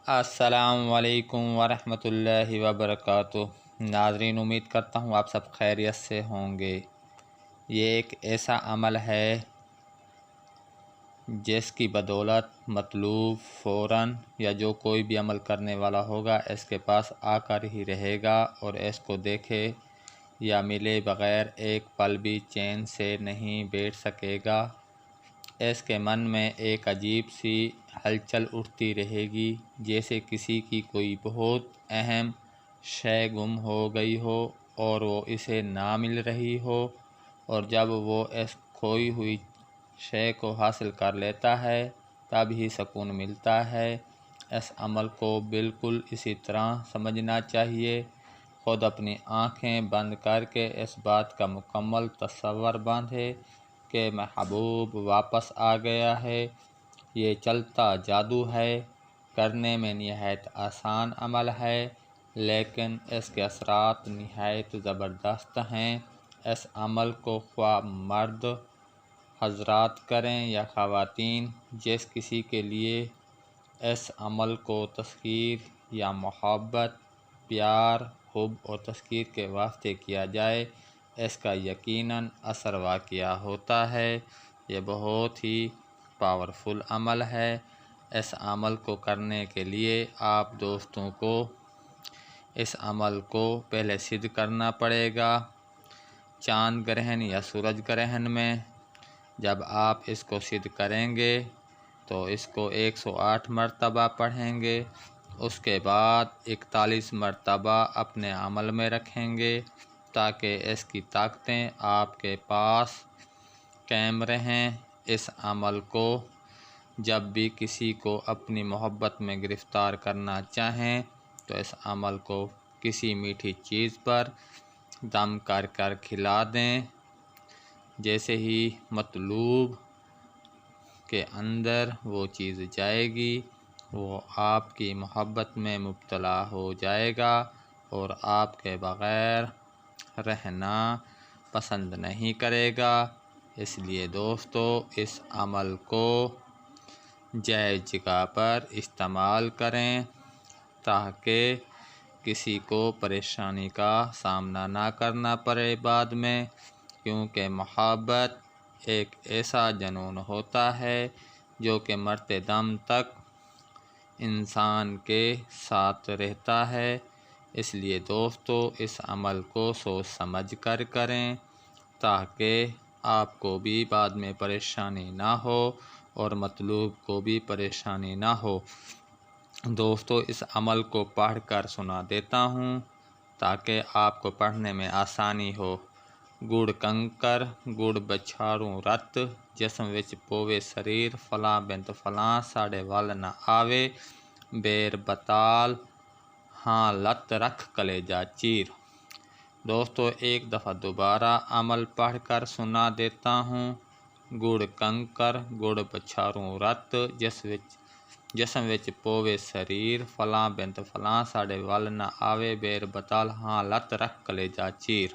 السلام علیکم ورحمۃ اللہ وبرکاتہ۔ ناظرین، امید کرتا ہوں آپ سب خیریت سے ہوں گے۔ یہ ایک ایسا عمل ہے جس کی بدولت مطلوب فوراً یا جو کوئی بھی عمل کرنے والا ہوگا اس کے پاس آ کر ہی رہے گا اور اس کو دیکھے یا ملے بغیر ایک پل بھی چین سے نہیں بیٹھ سکے گا۔ اس کے من میں ایک عجیب سی ہلچل اٹھتی رہے گی، جیسے کسی کی کوئی بہت اہم شے گم ہو گئی ہو اور وہ اسے نہ مل رہی ہو، اور جب وہ اس کھوئی ہوئی شے کو حاصل کر لیتا ہے تب ہی سکون ملتا ہے۔ اس عمل کو بالکل اسی طرح سمجھنا چاہیے۔ خود اپنی آنکھیں بند کر کے اس بات کا مکمل تصور باندھے کہ محبوب واپس آ گیا ہے۔ یہ چلتا جادو ہے، کرنے میں نہایت آسان عمل ہے، لیکن اس کے اثرات نہایت زبردست ہیں۔ اس عمل کو خواہ مرد حضرات کریں یا خواتین، جس کسی کے لیے اس عمل کو تسخیر یا محبت، پیار، حب اور تذکیر کے واسطے کیا جائے، اس کا یقیناً اثر واقعہ ہوتا ہے۔ یہ بہت ہی پاورفل عمل ہے۔ اس عمل کو کرنے کے لیے آپ دوستوں کو اس عمل کو پہلے سدھ کرنا پڑے گا، چاند گرہن یا سورج گرہن میں۔ جب آپ اس کو سدھ کریں گے تو اس کو 108 مرتبہ پڑھیں گے، اس کے بعد 41 مرتبہ اپنے عمل میں رکھیں گے تاکہ اس کی طاقتیں آپ کے پاس قائم رہیں۔ اس عمل کو جب بھی کسی کو اپنی محبت میں گرفتار کرنا چاہیں تو اس عمل کو کسی میٹھی چیز پر دم کر کر کھلا دیں۔ جیسے ہی مطلوب کے اندر وہ چیز جائے گی، وہ آپ کی محبت میں مبتلا ہو جائے گا اور آپ کے بغیر رہنا پسند نہیں کرے گا۔ اس لیے دوستو، اس عمل کو جائز جگہ پر استعمال کریں تاکہ کسی کو پریشانی کا سامنا نہ کرنا پڑے بعد میں، کیونکہ محبت ایک ایسا جنون ہوتا ہے جو کہ مرتے دم تک انسان کے ساتھ رہتا ہے۔ اس لیے دوستو، اس عمل کو سوچ سمجھ کر کریں تاکہ آپ کو بھی بعد میں پریشانی نہ ہو اور مطلوب کو بھی پریشانی نہ ہو۔ دوستو، اس عمل کو پڑھ کر سنا دیتا ہوں تاکہ آپ کو پڑھنے میں آسانی ہو۔ گڑ کنکر گڑ بچھاروں رت، جسم وچ پوے سریر، فلاں بنت فلاں ساڑے ول نہ آوے، بیر بطال ہاں لت رکھ کلیجہ چیر۔ دوستو، ایک دفعہ دوبارہ عمل پڑھ کر سنا دیتا ہوں۔ گڑ کنکر گڑ بچھاروں رت، جسم وچ پوے سریر، فلاں بنت فلاں ساڑے ول نہ آوے، بیر بطال ہاں لت رکھ کلیجہ چیر۔